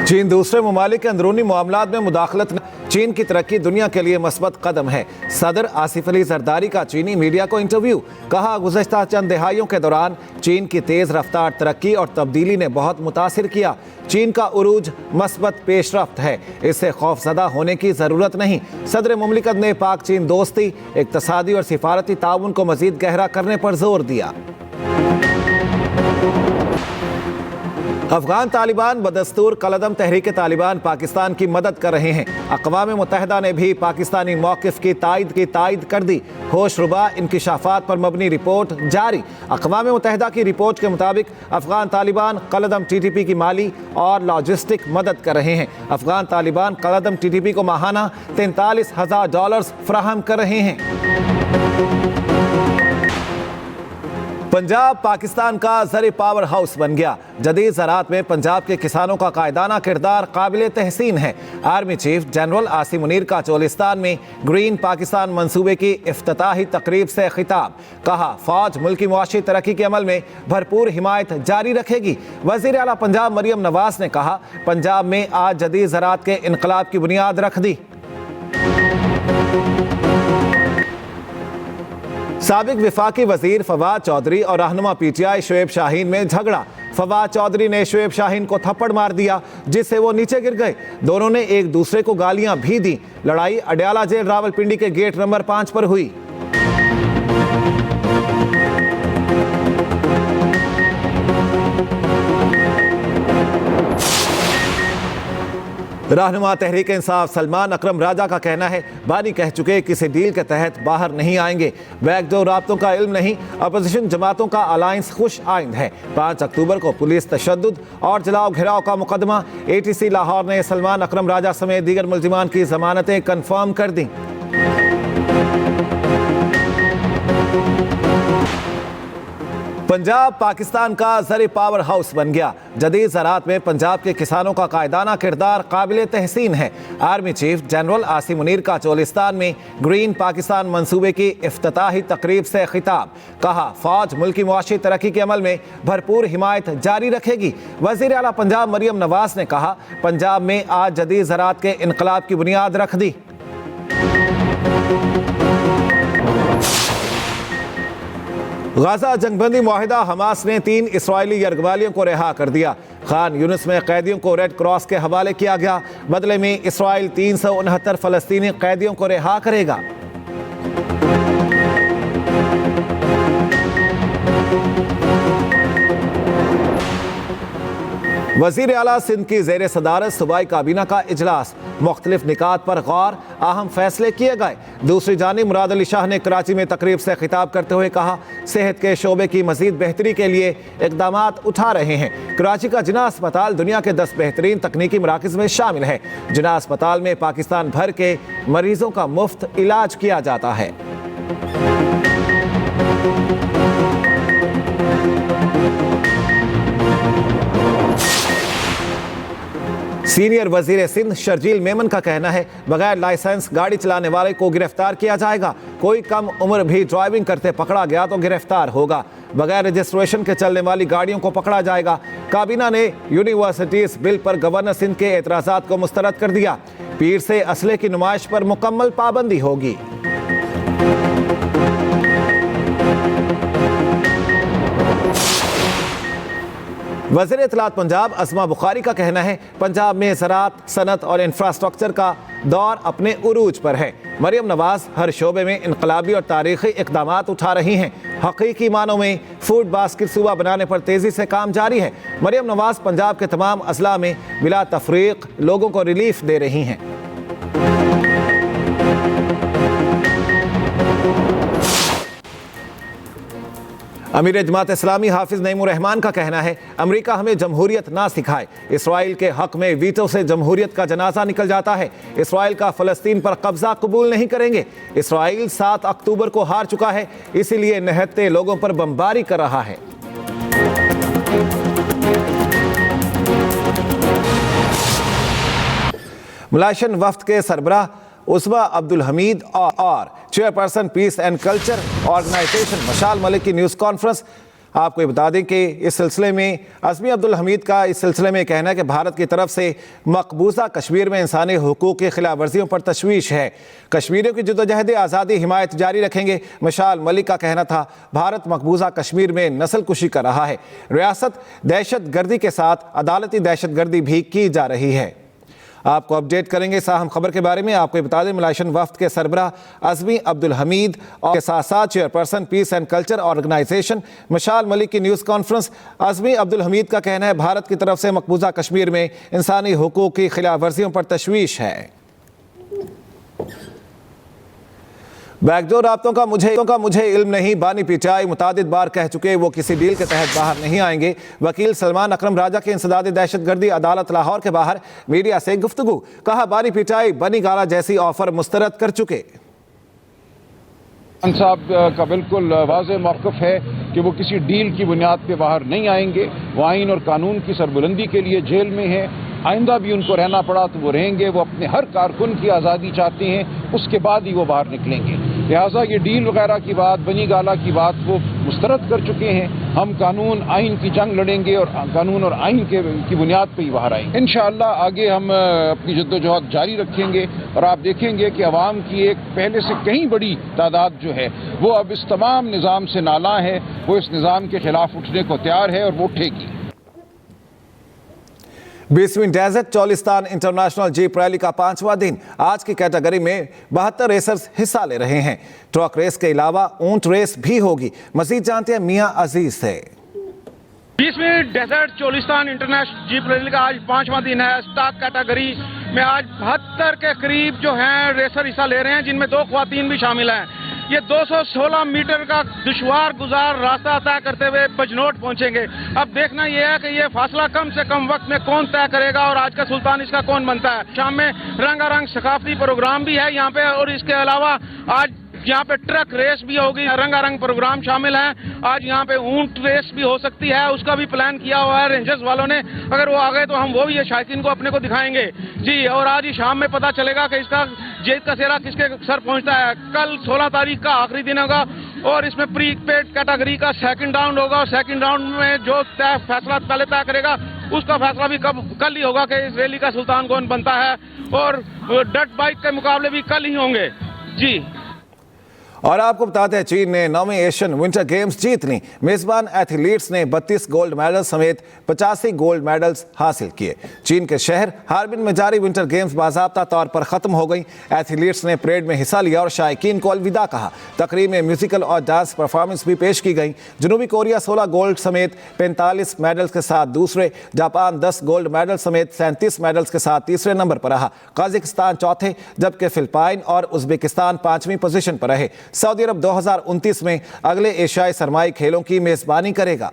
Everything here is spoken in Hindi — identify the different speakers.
Speaker 1: चीन दूसरे ममालिक के अंदरूनी मामलात में मुदाखलत। चीन की तरक्की दुनिया के लिए मस्बत कदम है। सदर आसिफ अली जरदारी का चीनी मीडिया को इंटरव्यू। कहा, गुज़श्ता चंद दहाइयों के दौरान चीन की तेज़ रफ्तार तरक्की और तब्दीली ने बहुत मुतासिर किया। चीन का उरूज मस्बत पेशरफ्त है, इससे खौफजदा होने की ज़रूरत नहीं। सदर मुमलिकत ने पाक चीन दोस्ती, इक़्तिसादी और सिफारती ताउन को मज़ीद गहरा करने पर जोर दिया। अफगान तालिबान बदस्तूर कलदम तहरीक तालिबान पाकिस्तान की मदद कर रहे हैं। अक़वाम मुत्तहिदा ने भी पाकिस्तानी मौक़िफ़ की तायद कर दी। होशरुबा इंकिशाफात पर मबनी रिपोर्ट जारी। अक़वाम मुत्तहिदा की रिपोर्ट के मुताबिक अफगान तालिबान कलदम TTP की माली और लॉजिस्टिक मदद कर रहे हैं। अफगान तालिबान कलदम TTP को माहाना $43,000 फराहम कर रहे हैं। पंजाब पाकिस्तान का ज़र पावर हाउस बन गया। जदीद ज़राअत में पंजाब के किसानों का कायदाना किरदार काबिल तहसीन है। Army chief general Asim Munir का चोलिस्तान में ग्रीन पाकिस्तान मंसूबे की इफ्तिताही तकरीब से खिताब। कहा, फ़ौज मुल्की मुआशी तरक्की के अमल में भरपूर हिमायत जारी रखेगी। वज़ीर आला पंजाब मरियम नवाज़ ने कहा, पंजाब में आज जदीद ज़राअत के इनकलाब की बुनियाद रख दी। साबिक विफाकी वजीर फवाद चौधरी और रहनुमा PTI शोएब शाहीन में झगड़ा। फवाद चौधरी ने शोएब शाहीन को थप्पड़ मार दिया, जिससे वो नीचे गिर गए। दोनों ने एक दूसरे को गालियां भी दी। लड़ाई अडयाला जेल रावलपिंडी के गेट नंबर 5 पर हुई। रहनुमा तहरीक इंसाफ सलमान अकरम राजा का कहना है, बानी कह चुके किसी डील के तहत बाहर नहीं आएंगे। बैकडोर राब्तों का इल्म नहीं, अपोजिशन जमातों का अलायंस खुश आइंद है। 5 अक्टूबर को पुलिस तशद्दुद और जलाओ घिराव का मुकदमा। ATC लाहौर ने सलमान अकरम राजा समेत दीगर मुल्जिमान की जमानतें कन्फर्म कर दी। पंजाब पाकिस्तान का ज़र पावर हाउस बन गया। जदीद ज़राअत में पंजाब के किसानों का कायदाना किरदार काबिल तहसीन है। Army chief general Asim Munir का चोलिस्तान में ग्रीन पाकिस्तान मंसूबे की इफ्तिताही तकरीब से खिताब। कहा, फ़ौज मुल्की मुआशी तरक्की के अमल में भरपूर हिमायत जारी रखेगी। वज़ीर आला पंजाब मरियम नवाज़ ने कहा, पंजाब में आज जदीद ज़राअत के इनकलाब की बुनियाद रख दी। गाजा जंगबंदी मुआहिदा हमास ने 3 इसराइली यरगबालियों को रिहा कर दिया। खान यूनिस में कैदियों को रेड क्रॉस के हवाले किया गया। बदले में इसराइल 369 फ़लस्तीनी कैदियों को रिहा करेगा। वज़ीर आला सिंध की ज़ेर सदारत सूबाई काबीना का इजलास। मुख्तलिफ निकात पर गौर, अहम फैसले किए गए। दूसरी जानिब मुराद अली शाह ने कराची में तकरीब से खिताब करते हुए कहा, सेहत के शोबे की मजीद बेहतरी के लिए इक़दामात उठा रहे हैं। कराची का जिना अस्पताल दुनिया के 10 बेहतरीन तकनीकी मराकज़ में शामिल है। जिना अस्पताल में पाकिस्तान भर के मरीजों का मुफ्त इलाज किया जाता है। सीनियर वजीर सिंध शर्जील मेमन का कहना है, बगैर लाइसेंस गाड़ी चलाने वाले को गिरफ्तार किया जाएगा। कोई कम उम्र भी ड्राइविंग करते पकड़ा गया तो गिरफ्तार होगा। बगैर रजिस्ट्रेशन के चलने वाली गाड़ियों को पकड़ा जाएगा। काबीना ने यूनिवर्सिटीज बिल पर गवर्नर सिंध के एतराज़ात को मुस्तरद कर दिया। पीर से असले की नुमाइश पर मुकम्मल पाबंदी होगी। वज़ीर इत्तलात पंजाब अस्मा बुखारी का कहना है, पंजाब में ज़राअत, सनत और इंफ्रास्ट्रक्चर का दौर अपने उरूज पर है। मरियम नवाज़ हर शोबे में इनकलाबी और तारीख़ी इक़दामात उठा रही हैं। हकीकी मानों में फूड बास्केट सूबा बनाने पर तेज़ी से काम जारी है। मरियम नवाज़ पंजाब के तमाम अज़ला में बिला तफरीक लोगों को रिलीफ दे रही हैं। अमीर जमात इस्लामी हाफिज नईमुर रहमान का कहना है, अमेरिका हमें जमहूरियत ना सिखाए। इसराइल के हक में वीटो से जमहूरियत का जनाजा निकल जाता है। इसराइल का फ़लस्तीन पर कब्जा कबूल नहीं करेंगे। इसराइल 7 अक्टूबर को हार चुका है, इसीलिए निहत्ते लोगों पर बमबारी कर रहा है। मलाइशियन वफ्द के सरबराह उस्मा अब्दुल हमीद और chairperson peace and culture organisation Mashal Malik की न्यूज़ कॉन्फ्रेंस। आपको ये बता दें कि इस सिलसिले में अज़मी अब्दुल हमीद का इस सिलसिले में कहना है कि भारत की तरफ से मकबूजा कश्मीर में इंसानी हुकूक की खिलाफ वर्जियों पर तशवीश है। कश्मीरियों की जद्दोजहद आज़ादी हिमायत जारी रखेंगे। मशाल मलिक का कहना था, भारत मकबूजा कश्मीर में नस्ल कुशी कर रहा है। रियासत दहशत गर्दी के साथ अदालती दहशत गर्दी भी की जा रही है। आपको अपडेट करेंगे इस अहम खबर के बारे में। आपको बता दें, मलाइशियन वफ्द के सरबराह अज़मी अब्दुल हमीद और के साथ साथ chairperson peace and culture organisation Mashal Malik की न्यूज़ कॉन्फ्रेंस। अज़मी अब्दुल हमीद का कहना है, भारत की तरफ से मकबूजा कश्मीर में इंसानी हुकूक की खिलाफ वर्जियों पर तशवीश है। बैकडोर राब्तों का मुझे इल्म नहीं। बानी पीटीआई मुतादिद बार कह चुके वो किसी डील के तहत बाहर नहीं आएंगे। वकील सलमान अकरम राजा के इंसदाद दहशतगर्दी अदालत लाहौर के बाहर मीडिया से गुफ्तगू। कहा, बानी पीटीआई बनी गाला जैसी ऑफर मुस्तरद कर चुके।
Speaker 2: खान साहब का बिल्कुल वाज़ेह मौक़िफ़ है कि वो किसी डील की बुनियाद पे बाहर नहीं आएंगे। वो आइन और कानून की सरबुलंदी के लिए जेल में हैं। आइंदा भी उनको रहना पड़ा तो वो रहेंगे। वो अपने हर कारकुन की आज़ादी चाहते हैं, उसके बाद ही वो बाहर निकलेंगे। लिहाजा ये डील वगैरह की बात, बनी गाला की बात वो मुस्तरद कर चुके हैं। हम कानून आइन की जंग लड़ेंगे और कानून और आइन की बुनियाद पर ही बाहर आएंगे। इंशाअल्लाह आगे हम अपनी जद्दोजहद जारी रखेंगे और आप देखेंगे कि अवाम की एक पहले से कहीं बड़ी तादाद जो है वो अब इस तमाम निज़ाम से नाला है। वो इस निज़ाम के खिलाफ उठने को तैयार है और वो उठेगी।
Speaker 1: 20वीं desert Cholistan international jeep rally का 5वां दिन। आज की कैटेगरी में 72 रेसर्स हिस्सा ले रहे हैं। ट्रक रेस के अलावा ऊंट रेस भी होगी। मजीद जानते हैं मियां अजीज से।
Speaker 3: 20वीं desert Cholistan international jeep rally का आज 5वां दिन है। स्टॉक कैटेगरी में आज 72 के करीब जो हैं रेसर हिस्सा ले रहे हैं, जिनमें 2 ख्वातीन भी शामिल हैं। ये 216 मीटर का दुश्वार गुजार रास्ता तय करते हुए बजनोट पहुंचेंगे। अब देखना यह है कि ये फासला कम से कम वक्त में कौन तय करेगा और आज का सुल्तान इसका कौन बनता है। शाम में रंगारंग सकाफती प्रोग्राम भी है यहाँ पे, और इसके अलावा आज यहाँ पे ट्रक रेस भी होगी। रंगारंग प्रोग्राम शामिल है। आज यहाँ पे ऊंट रेस भी हो सकती है, उसका भी प्लान किया हुआ है रेंजर्स वालों ने। अगर वो आ गए तो हम वो भी ये शायकीन को अपने को दिखाएंगे जी। और आज ही शाम में पता चलेगा कि इसका जीत का सेहरा किसके सर पहुंचता है। कल 16 तारीख का आखिरी दिन होगा और इसमें प्री पेड कैटेगरी का सेकंड राउंड होगा। और सेकंड राउंड में जो फैसला पहले तय करेगा उसका फैसला भी कल ही होगा कि इस रैली का सुल्तान कौन बनता है। और डर्ट बाइक के मुकाबले भी कल ही होंगे जी।
Speaker 1: और आपको बताते हैं, चीन ने 9वीं एशियन विंटर गेम्स जीत ली। मेजबान एथलीट्स ने 32 गोल्ड मेडल समेत 85 गोल्ड मेडल्स हासिल किए। चीन के शहर हार्बिन में जारी विंटर गेम्स बाज़ाब्ता तौर पर ख़त्म हो गई। एथलीट्स ने परेड में हिस्सा लिया और शायकीन को अलविदा कहा। तकरीब में म्यूजिकल और डांस परफॉर्मेंस भी पेश की गई। जनूबी कोरिया 16 गोल्ड समेत 45 मेडल्स के साथ दूसरे, जापान 10 गोल्ड मेडल समेत 37 मेडल्स के साथ तीसरे नंबर पर रहा। कजाकिस्तान चौथे, जबकि फिलिपाइन और उज़्बेकिस्तान 5वीं पोजीशन पर रहे। सऊदी अरब 2029 में अगले एशियाई सरमाई खेलों की मेजबानी करेगा।